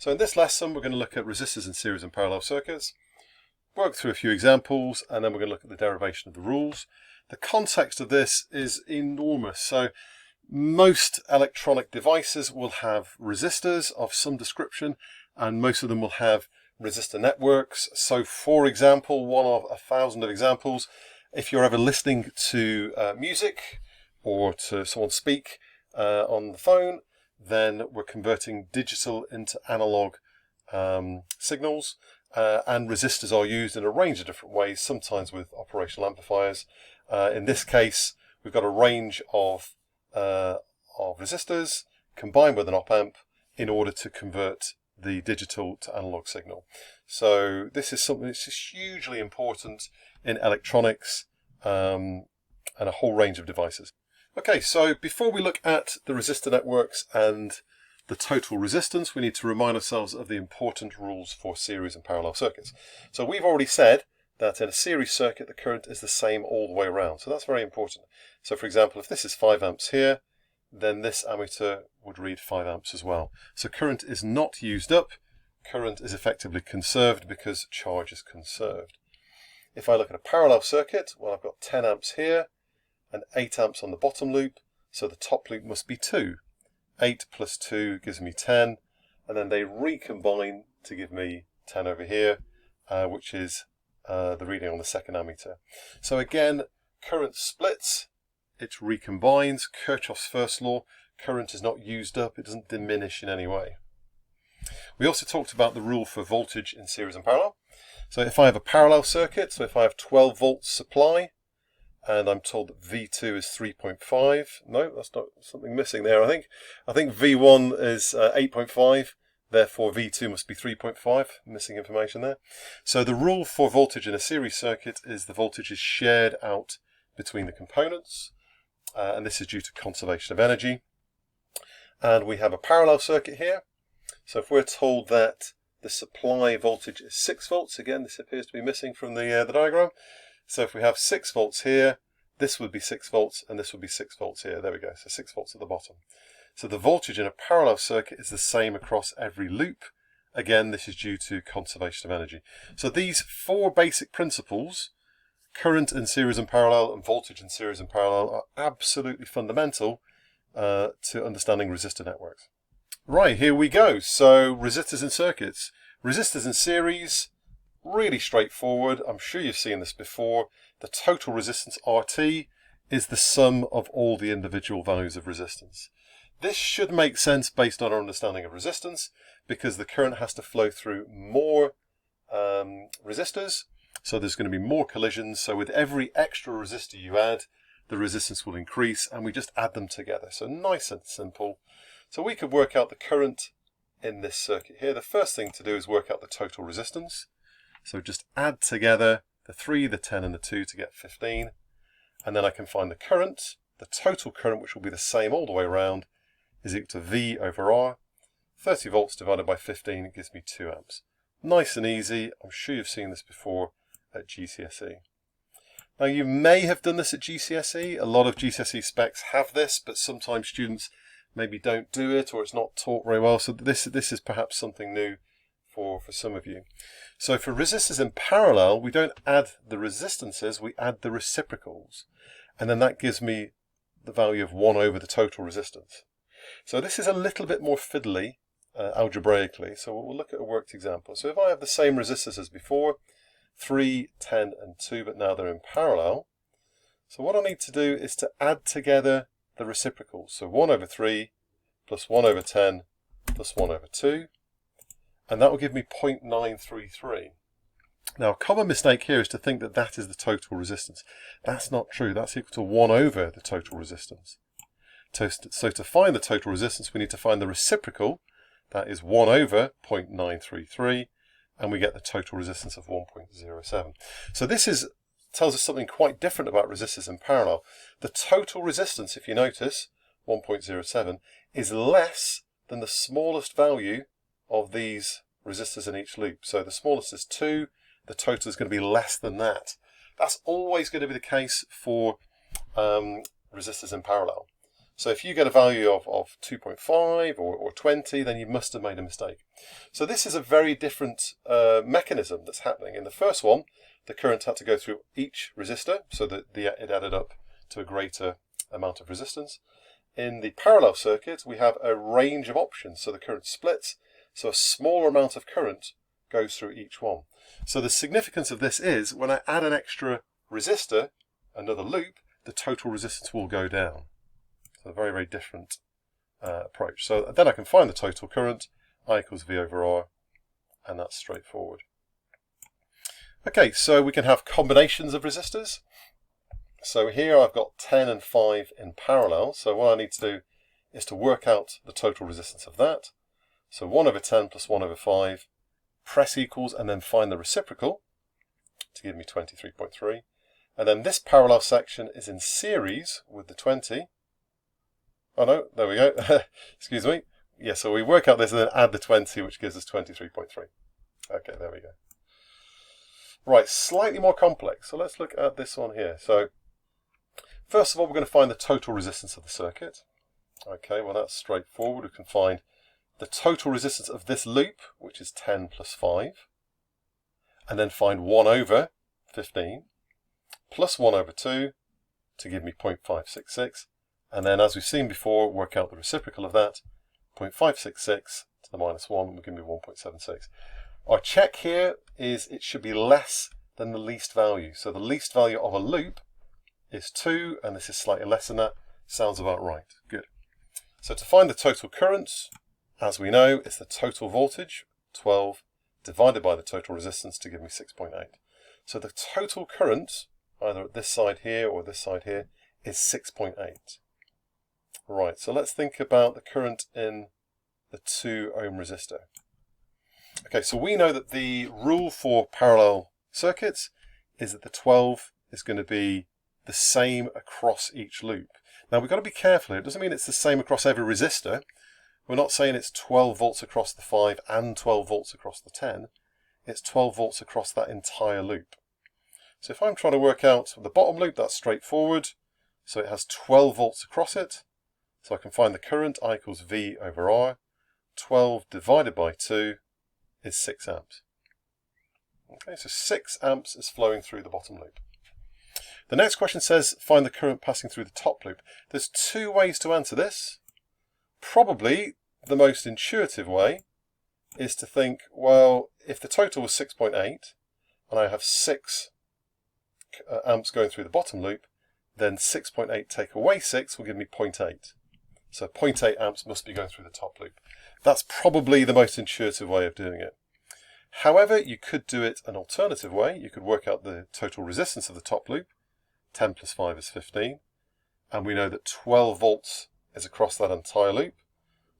So in this lesson we're going to look at resistors in series and parallel circuits, work through a few examples, and then we're going to look at the derivation of the rules. The context of this is enormous. So most electronic devices will have resistors of some description, and most of them will have resistor networks. So for example, one of 1,000 of examples, if you're ever listening to music or to someone speak on the phone, then we're converting digital into analog signals, and resistors are used in a range of different ways, sometimes with operational amplifiers. In this case, we've got a range of resistors combined with an op-amp in order to convert the digital to analog signal. So this is something that's just hugely important in electronics and a whole range of devices. Okay, so before we look at the resistor networks and the total resistance, we need to remind ourselves of the important rules for series and parallel circuits. So we've already said that in a series circuit the current is the same all the way around, so that's very important. So for example, if this is 5 amps here, then this ammeter would read 5 amps as well. So current is not used up, current is effectively conserved because charge is conserved. If I look at a parallel circuit, well, I've got 10 amps here and 8 amps on the bottom loop, so the top loop must be 2. 8 plus 2 gives me 10, and then they recombine to give me 10 over here, which is the reading on the second ammeter. So again, current splits, it recombines. Kirchhoff's first law, current is not used up, it doesn't diminish in any way. We also talked about the rule for voltage in series and parallel. So if I have a parallel circuit, so if I have 12 volts supply, and I'm told that V2 is 3.5. No, that's not something missing there, I think. I think V1 is 8.5, therefore V2 must be 3.5. Missing information there. So the rule for voltage in a series circuit is the voltage is shared out between the components, and this is due to conservation of energy. And we have a parallel circuit here. So if we're told that the supply voltage is 6 volts, again this appears to be missing from the diagram. So if we have 6 volts here, this would be 6 volts and this would be 6 volts here. There we go, so 6 volts at the bottom. So the voltage in a parallel circuit is the same across every loop. Again, this is due to conservation of energy. So these 4 basic principles, current in series and parallel and voltage in series and parallel, are absolutely fundamental to understanding resistor networks. Right, here we go. So resistors in circuits. Resistors in series, really straightforward. I'm sure you've seen this before. The total resistance RT is the sum of all the individual values of resistance. This should make sense based on our understanding of resistance, because the current has to flow through more resistors, so there's going to be more collisions. So with every extra resistor you add, the resistance will increase, and we just add them together. So nice and simple. So we could work out the current in this circuit here. The first thing to do is work out the total resistance. So just add together the 3, the 10 and the 2 to get 15. And then I can find the current. The total current, which will be the same all the way around, is equal to V over R. 30 volts divided by 15 gives me 2 amps. Nice and easy. I'm sure you've seen this before at GCSE. Now you may have done this at GCSE. A lot of GCSE specs have this, but sometimes students maybe don't do it, or it's not taught very well. So this is perhaps something new for some of you. So for resistors in parallel, we don't add the resistances, we add the reciprocals. And then that gives me the value of 1 over the total resistance. So this is a little bit more fiddly algebraically. So we'll look at a worked example. So if I have the same resistors as before, 3, 10 and 2, but now they're in parallel. So what I need to do is to add together the reciprocals. So 1 over 3 plus 1 over 10 plus 1 over 2. And that will give me 0.933. Now a common mistake here is to think that that is the total resistance. That's not true. That's equal to 1 over the total resistance. So to find the total resistance, we need to find the reciprocal. That is 1 over 0.933, and we get the total resistance of 1.07. So this tells us something quite different about resistors in parallel. The total resistance, if you notice, 1.07, is less than the smallest value of these resistors in each loop. So the smallest is 2, the total is going to be less than that. That's always going to be the case for resistors in parallel. So if you get a value of 2.5 or 20, then you must have made a mistake. So this is a very different mechanism that's happening. In the first one, the current had to go through each resistor, so that it added up to a greater amount of resistance. In the parallel circuit, we have a range of options, so the current splits, so a smaller amount of current goes through each one. So the significance of this is when I add an extra resistor, another loop, the total resistance will go down. So a very, very different approach. So then I can find the total current, I equals V over R, and that's straightforward. Okay, so we can have combinations of resistors. So here I've got 10 and 5 in parallel. So what I need to do is to work out the total resistance of that. So 1 over 10 plus 1 over 5, press equals, and then find the reciprocal to give me 23.3. And then this parallel section is in series with the 20. Oh no, there we go. Excuse me. Yeah, so we work out this and then add the 20, which gives us 23.3. Okay, there we go. Right, slightly more complex. So let's look at this one here. So first of all, we're going to find the total resistance of the circuit. Okay, well that's straightforward. We can find the total resistance of this loop, which is 10 plus 5, and then find 1 over 15, plus 1 over 2 to give me 0.566, and then as we've seen before, work out the reciprocal of that, 0.566 to the minus 1 will give me 1.76. Our check here is it should be less than the least value. So the least value of a loop is 2, and this is slightly less than that. Sounds about right. Good. So to find the total current, as we know, it's the total voltage, 12, divided by the total resistance to give me 6.8. So the total current, either at this side here or this side here, is 6.8. Right, so let's think about the current in the 2 ohm resistor. Okay, so we know that the rule for parallel circuits is that the 12 is going to be the same across each loop. Now we've got to be careful here. It doesn't mean it's the same across every resistor. We're not saying it's 12 volts across the 5 and 12 volts across the 10. It's 12 volts across that entire loop. So if I'm trying to work out the bottom loop, that's straightforward. So it has 12 volts across it. So I can find the current, I equals V over R. 12 divided by 2 is 6 amps. Okay, so 6 amps is flowing through the bottom loop. The next question says, find the current passing through the top loop. There's 2 ways to answer this. Probably the most intuitive way is to think, well, if the total was 6.8 and I have 6 amps going through the bottom loop, then 6.8 take away 6 will give me 0.8. So 0.8 amps must be going through the top loop. That's probably the most intuitive way of doing it. However, you could do it an alternative way. You could work out the total resistance of the top loop. 10 plus 5 is 15. And we know that 12 volts is across that entire loop.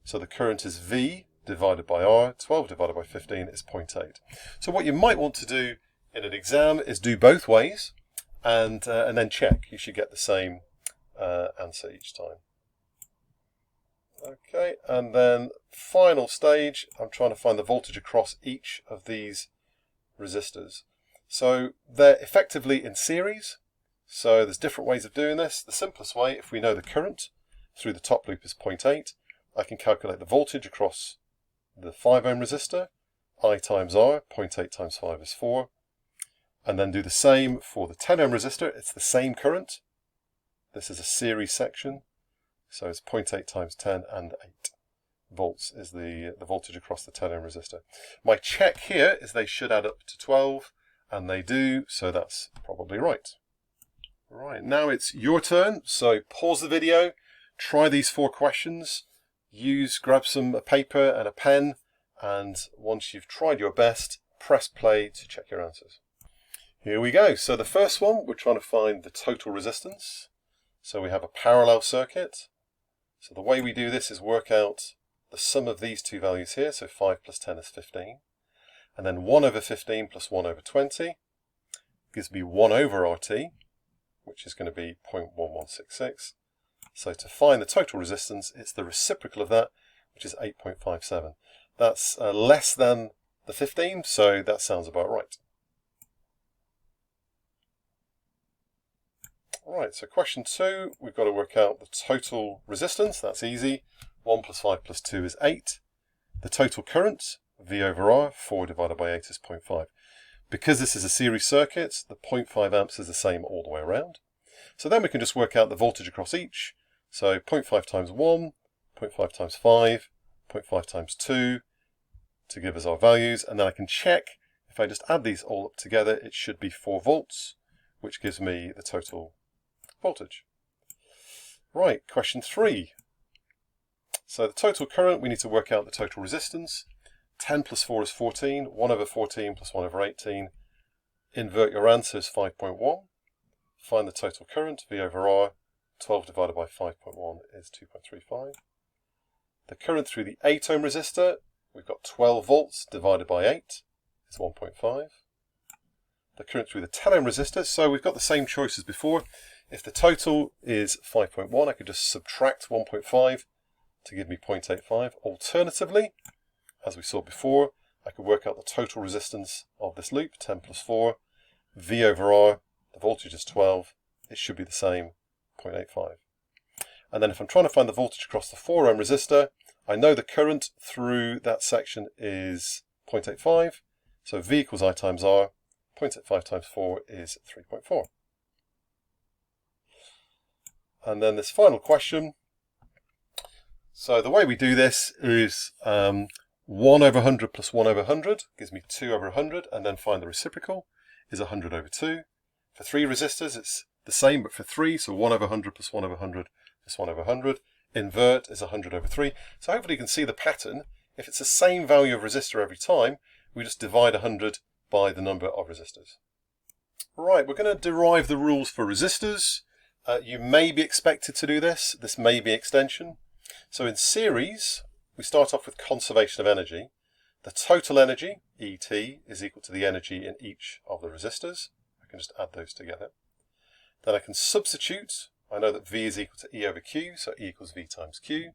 So the current is V divided by R. 12 divided by 15 is 0.8. So what you might want to do in an exam is do both ways and then check. You should get the same answer each time. Okay, and then final stage, I'm trying to find the voltage across each of these resistors. So they're effectively in series. So there's different ways of doing this. The simplest way, if we know the current through the top loop is 0.8, I can calculate the voltage across the 5 ohm resistor, I times R, 0.8 times 5 is 4. And then do the same for the 10 ohm resistor. It's the same current. This is a series section. So it's 0.8 times 10 and 8 volts is the voltage across the 10 ohm resistor. My check here is they should add up to 12, and they do, so that's probably right. Right, now it's your turn. So pause the video, try these 4 questions, grab some paper and a pen, and once you've tried your best, press play to check your answers. Here we go. So the first one, we're trying to find the total resistance. So we have a parallel circuit. So the way we do this is work out the sum of these 2 values here. So 5 plus 10 is 15. And then 1 over 15 plus 1 over 20 gives me 1 over RT, which is going to be 0.1166. So to find the total resistance, it's the reciprocal of that, which is 8.57. That's less than the 15, so that sounds about right. Right, so question 2, we've got to work out the total resistance. That's easy. 1 plus 5 plus 2 is 8. The total current, V over R, 4 divided by 8 is 0.5. Because this is a series circuit, the 0.5 amps is the same all the way around. So then we can just work out the voltage across each. So 0.5 times 1, 0.5 times 5, 0.5 times 2 to give us our values. And then I can check, if I just add these all up together, it should be 4 volts, which gives me the total voltage. Right, question 3. So the total current, we need to work out the total resistance. 10 plus 4 is 14, 1 over 14 plus 1 over 18. Invert your answer is 5.1. Find the total current, V over R. 12 divided by 5.1 is 2.35. The current through the 8 ohm resistor, we've got 12 volts divided by 8 is 1.5. The current through the 10 ohm resistor, so we've got the same choice as before. If the total is 5.1, I could just subtract 1.5 to give me 0.85. Alternatively, as we saw before, I could work out the total resistance of this loop, 10 plus 4, V over R, the voltage is 12, it should be the same, 0.85. And then if I'm trying to find the voltage across the 4 ohm resistor, I know the current through that section is 0.85, so V equals I times R, 0.85 times 4 is 3.4. And then this final question. So the way we do this is 1 over 100 plus 1 over 100 gives me 2 over 100, and then find the reciprocal is 100 over 2. For 3 resistors, it's the same, but for 3, so 1 over 100 plus 1 over 100 plus 1 over 100. Invert is 100 over 3. So hopefully you can see the pattern. If it's the same value of resistor every time, we just divide 100 by the number of resistors. Right, we're going to derive the rules for resistors. You may be expected to do this. This may be extension. So in series, we start off with conservation of energy. The total energy, ET, is equal to the energy in each of the resistors. I can just add those together. Then I can substitute. I know that V is equal to E over Q, so E equals V times Q.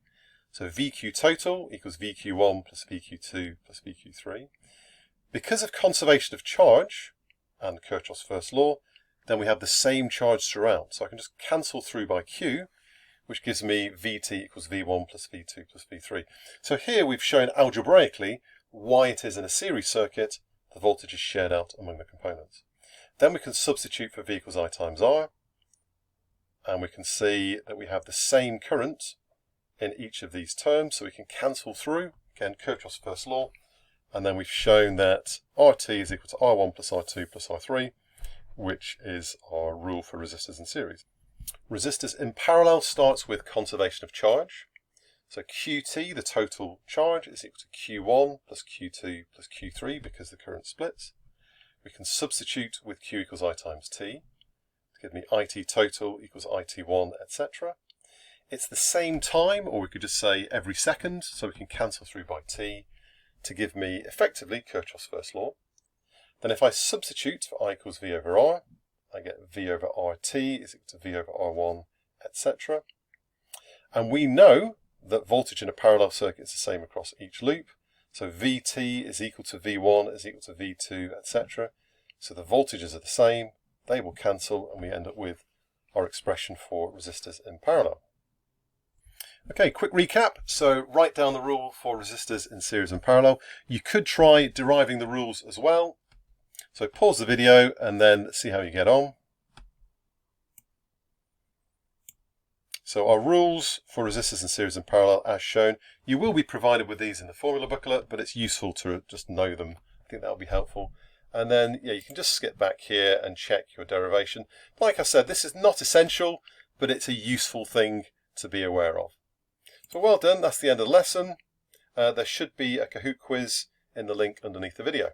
So VQ total equals VQ1 plus VQ2 plus VQ3. Because of conservation of charge and Kirchhoff's first law, then we have the same charge throughout. So I can just cancel through by Q, which gives me VT equals V1 plus V2 plus V3. So here we've shown algebraically why it is in a series circuit the voltage is shared out among the components. Then we can substitute for V equals I times R, and we can see that we have the same current in each of these terms, so we can cancel through, again, Kirchhoff's first law, and then we've shown that RT is equal to R1 plus R2 plus R3, which is our rule for resistors in series. Resistors in parallel starts with conservation of charge. So QT, the total charge, is equal to Q1 plus Q2 plus Q3 because the current splits. We can substitute with Q equals I times T to give me IT total equals IT1, etc. It's the same time, or we could just say every second, so we can cancel through by T to give me effectively Kirchhoff's first law. Then if I substitute for I equals V over R, I get V over RT is equal to V over R1, etc. And we know that voltage in a parallel circuit is the same across each loop. So VT is equal to V1 is equal to V2, etc. So the voltages are the same, they will cancel, and we end up with our expression for resistors in parallel. Okay, quick recap. So write down the rule for resistors in series and parallel. You could try deriving the rules as well. So pause the video and then see how you get on. So our rules for resistors in series and parallel as shown. You will be provided with these in the formula booklet, but it's useful to just know them. I think that will be helpful. And then you can just skip back here and check your derivation. Like I said, this is not essential, but it's a useful thing to be aware of. So well done, that's the end of the lesson. There should be a Kahoot quiz in the link underneath the video.